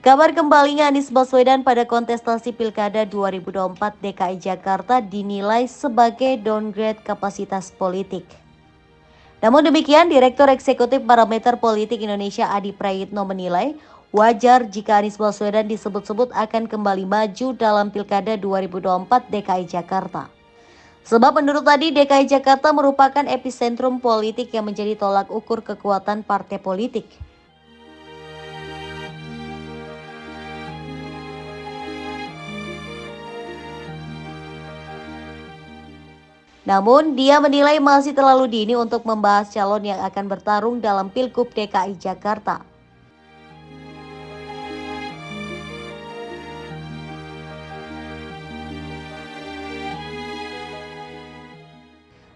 Kabar kembalinya Anies Baswedan pada kontestasi Pilkada 2024 DKI Jakarta dinilai sebagai downgrade kapasitas politik. Namun demikian, Direktur Eksekutif Parameter Politik Indonesia Adi Prayitno menilai wajar jika Anies Baswedan disebut-sebut akan kembali maju dalam Pilkada 2024 DKI Jakarta. Sebab menurut Adi, DKI Jakarta merupakan epicentrum politik yang menjadi tolak ukur kekuatan partai politik. Namun, dia menilai masih terlalu dini untuk membahas calon yang akan bertarung dalam Pilgub DKI Jakarta.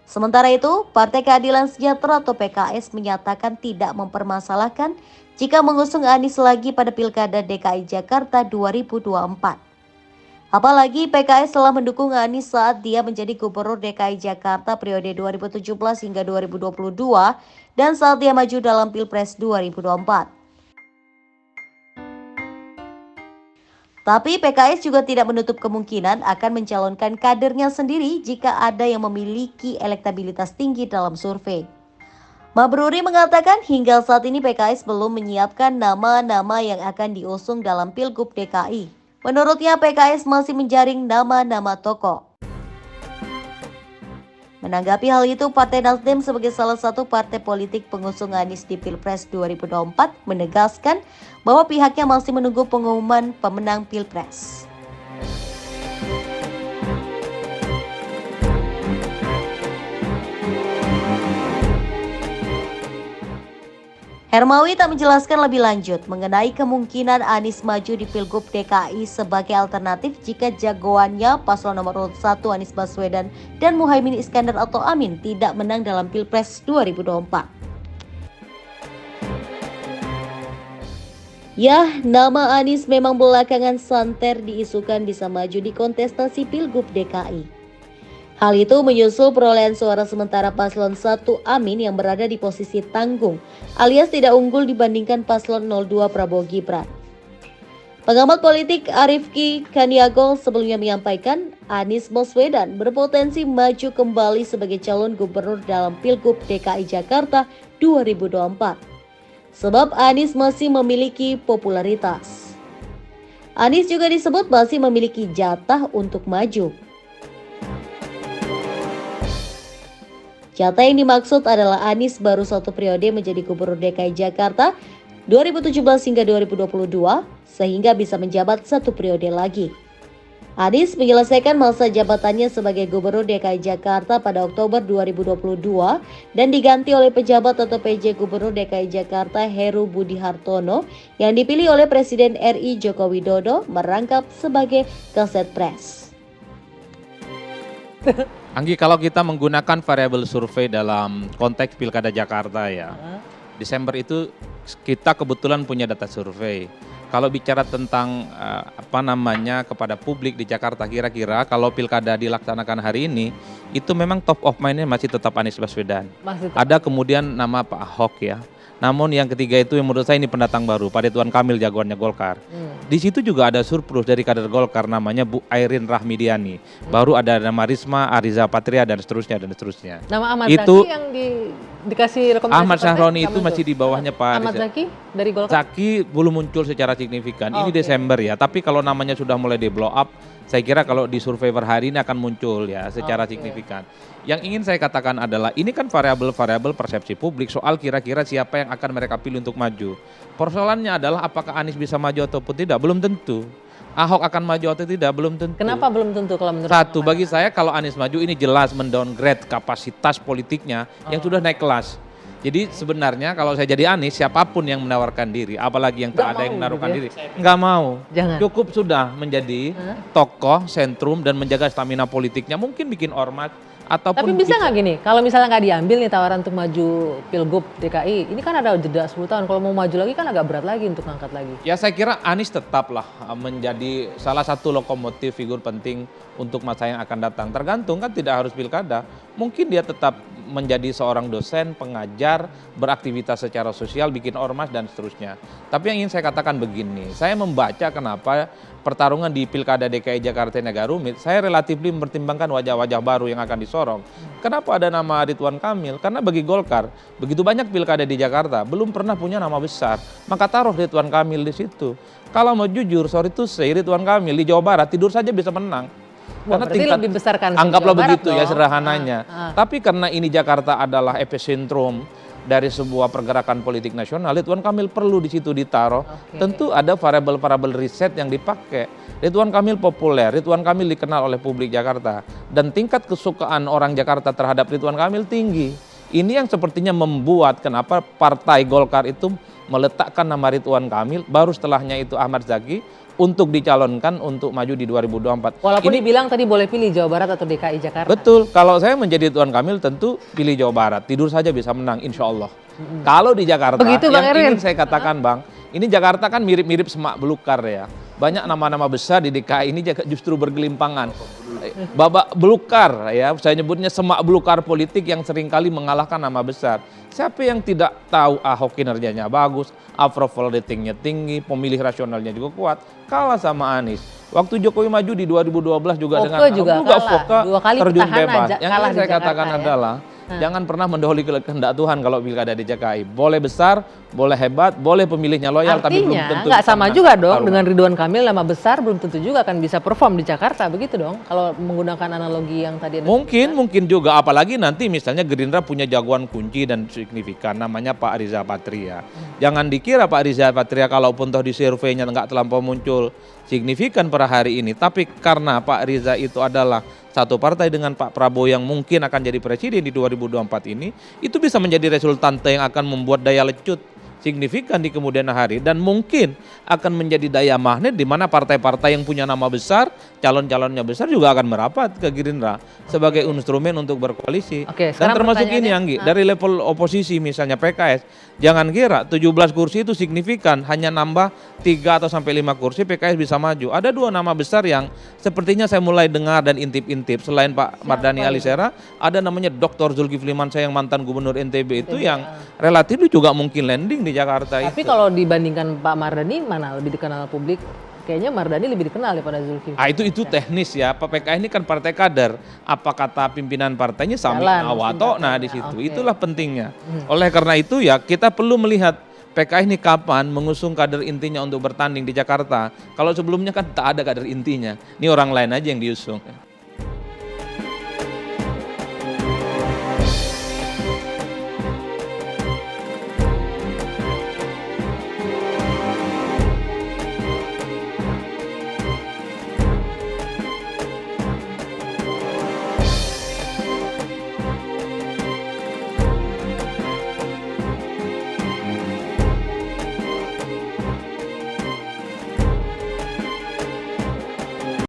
Sementara itu, Partai Keadilan Sejahtera atau PKS menyatakan tidak mempermasalahkan jika mengusung Anies lagi pada Pilkada DKI Jakarta 2024. Apalagi PKS telah mendukung Anies saat dia menjadi Gubernur DKI Jakarta periode 2017 hingga 2022 dan saat dia maju dalam Pilpres 2024. Tapi PKS juga tidak menutup kemungkinan akan mencalonkan kadernya sendiri jika ada yang memiliki elektabilitas tinggi dalam survei. Mabruri mengatakan hingga saat ini PKS belum menyiapkan nama-nama yang akan diusung dalam Pilgub DKI. Menurutnya PKS masih menjaring nama-nama tokoh. Menanggapi hal itu, Partai Nasdem sebagai salah satu partai politik pengusung Anies di Pilpres 2024 menegaskan bahwa pihaknya masih menunggu pengumuman pemenang Pilpres. Hermawi tak menjelaskan lebih lanjut mengenai kemungkinan Anies maju di Pilgub DKI sebagai alternatif jika jagoannya paslon nomor urut 1 Anies Baswedan dan Muhaimin Iskandar atau Amin tidak menang dalam Pilpres 2024. Ya, nama Anies memang belakangan santer diisukan bisa maju di kontestasi Pilgub DKI. Hal itu menyusul perolehan suara sementara paslon 1 Amin yang berada di posisi tanggung alias tidak unggul dibandingkan paslon 02 Prabowo Gibran. Pengamat politik Arifki Kaniagol sebelumnya menyampaikan Anies Baswedan berpotensi maju kembali sebagai calon gubernur dalam Pilgub DKI Jakarta 2024. Sebab Anies masih memiliki popularitas. Anies juga disebut masih memiliki jatah untuk maju. Jatah yang dimaksud adalah Anies baru satu periode menjadi Gubernur DKI Jakarta 2017 hingga 2022 sehingga bisa menjabat satu periode lagi. Anies menyelesaikan masa jabatannya sebagai Gubernur DKI Jakarta pada Oktober 2022 dan diganti oleh pejabat atau PJ Gubernur DKI Jakarta Heru Budi Hartono yang dipilih oleh Presiden RI Joko Widodo merangkap sebagai Kasetpres. Anggi, kalau kita menggunakan variabel survei dalam konteks Pilkada Jakarta ya, Desember itu kita kebetulan punya data survei. Kalau bicara tentang kepada publik di Jakarta, kira-kira kalau Pilkada dilaksanakan hari ini, itu memang top of mind-nya masih tetap Anies Baswedan. Ada kemudian nama Pak Ahok ya. Namun yang ketiga itu yang menurut saya ini pendatang baru, Pak Ridwan Kamil jagoannya Golkar. Di situ juga ada surplus dari kader Golkar namanya Bu Airin Rahmidiani. Baru ada nama Risma, Ariza Patria dan seterusnya dan seterusnya. Nama Ahmad itu, Zaki yang dikasih rekomendasi Ahmad Sahroni itu masih di bawahnya Pak Ahmad Zaki dari Golkar. Zaki belum muncul secara signifikan. Ini Oke. Desember ya, tapi kalau namanya sudah mulai di blow up, saya kira kalau di survei per hari ini akan muncul ya secara signifikan. Yang ingin saya katakan adalah ini kan variabel-variabel persepsi publik soal kira-kira siapa yang akan mereka pilih untuk maju. Persoalannya adalah apakah Anies bisa maju ataupun tidak, belum tentu. Ahok akan maju atau tidak, belum tentu. Kenapa belum tentu kalau menurut Satu, bagi saya kalau Anies maju ini jelas mendowngrade kapasitas politiknya yang sudah naik kelas. Jadi sebenarnya kalau saya jadi Anies, siapapun yang menawarkan diri, apalagi yang tak ada yang menaruhkan diri, nggak mau. Jangan. Cukup sudah menjadi tokoh sentrum dan menjaga stamina politiknya. Mungkin bikin ormas ataupun Tapi bisa nggak gini, kalau misalnya nggak diambil nih tawaran untuk maju Pilgub DKI, ini kan ada jeda 10 tahun, kalau mau maju lagi kan agak berat lagi untuk ngangkat lagi. Ya saya kira Anies tetaplah menjadi salah satu lokomotif figur penting untuk masa yang akan datang. Tergantung kan tidak harus pilkada. mungkin dia tetap menjadi seorang dosen, pengajar, beraktivitas secara sosial, bikin ormas dan seterusnya. Tapi yang ingin saya katakan begini, saya membaca kenapa pertarungan di Pilkada DKI Jakarta ini agak rumit, saya relatif mempertimbangkan wajah-wajah baru yang akan disorong. Kenapa ada nama Ridwan Kamil? Karena bagi Golkar, begitu banyak pilkada di Jakarta, belum pernah punya nama besar. Maka taruh Ridwan Kamil di situ. Kalau mau jujur, sorry to say, Ridwan Kamil di Jawa Barat tidur saja bisa menang. Wah, Karena berarti tingkat, lebih besar kan anggaplah Jawa Barat begitu ya dong. sederhananya. Tapi karena ini Jakarta adalah epicentrum dari sebuah pergerakan politik nasional, Ridwan Kamil perlu di situ ditaruh. Tentu ada variabel-variabel riset yang dipakai. Ridwan Kamil populer, Ridwan Kamil dikenal oleh publik Jakarta, dan tingkat kesukaan orang Jakarta terhadap Ridwan Kamil tinggi. Ini yang sepertinya membuat kenapa Partai Golkar itu meletakkan nama Ridwan Kamil, baru setelahnya itu Ahmad Zaki, untuk dicalonkan untuk maju di 2024. Walaupun Ini dibilang tadi boleh pilih Jawa Barat atau DKI Jakarta. betul, kalau saya menjadi Ridwan Kamil tentu pilih Jawa Barat, tidur saja bisa menang insya Allah. Kalau di Jakarta, Begitu, Bang yang Erwin. ingin saya katakan Bang, ini Jakarta kan mirip-mirip semak belukar ya. Banyak nama-nama besar di DKI ini justru bergelimpangan. Babak belukar ya, saya nyebutnya semak belukar politik yang seringkali mengalahkan nama besar. Siapa yang tidak tahu Ahok kinerjanya bagus, approval ratingnya tinggi, pemilih rasionalnya juga kuat, kalah sama Anies. Waktu Jokowi maju di 2012 juga Foke dengan Ahok juga juga kalah. Foke 2 kali terjun petahana bebas. Yang kalah ingin di saya Jakarta katakan ya. adalah jangan pernah mendahului kehendak Tuhan kalau pilkada di DKI. Boleh besar, boleh hebat, boleh pemilihnya loyal, tapi belum Artinya tentu nggak bisa sama menang juga dong pertarungan. dengan Ridwan Kamil nama besar belum tentu juga akan bisa perform di Jakarta, begitu dong kalau menggunakan analogi yang tadi Anda Mungkin juga, apalagi nanti misalnya Gerindra punya jagoan kunci dan signifikan namanya Pak Riza Patria. Jangan dikira Pak Riza Patria kalaupun toh di surveinya nggak terlampau muncul signifikan per hari ini, tapi karena Pak Riza itu adalah satu partai dengan Pak Prabowo yang mungkin akan jadi presiden di 2024 ini, itu bisa menjadi resultante yang akan membuat daya lecut signifikan di kemudian hari, dan mungkin akan menjadi daya magnet di mana partai-partai yang punya nama besar, calon-calonnya besar juga akan merapat ke Gerindra sebagai instrumen untuk berkoalisi. Oke, Dan sekarang termasuk ini pertanyaannya, Anggi, dari level oposisi misalnya PKS, jangan kira 17 kursi itu signifikan, hanya nambah 3 atau sampai 5 kursi PKS bisa maju. Ada 2 nama besar yang sepertinya saya mulai dengar dan intip-intip, selain Pak Mardhani Alisera, ada namanya Dr. Zulkifli Mansyah yang mantan gubernur NTB itu yang relatif juga mungkin landing di Jakarta. Tapi itu. kalau dibandingkan Pak Mardhani mana lebih dikenal publik? Kayaknya Mardhani lebih dikenal daripada Zulkifli. Itu teknis ya. PKS ini kan partai kader. Apa kata pimpinan partainya Sami Jalan, Awato? Nah tindakannya. di situ. Oke. Itulah pentingnya. Oleh karena itu ya kita perlu melihat PKS ini kapan mengusung kader intinya untuk bertanding di Jakarta. Kalau sebelumnya kan tak ada kader intinya. Ini orang lain aja yang diusung.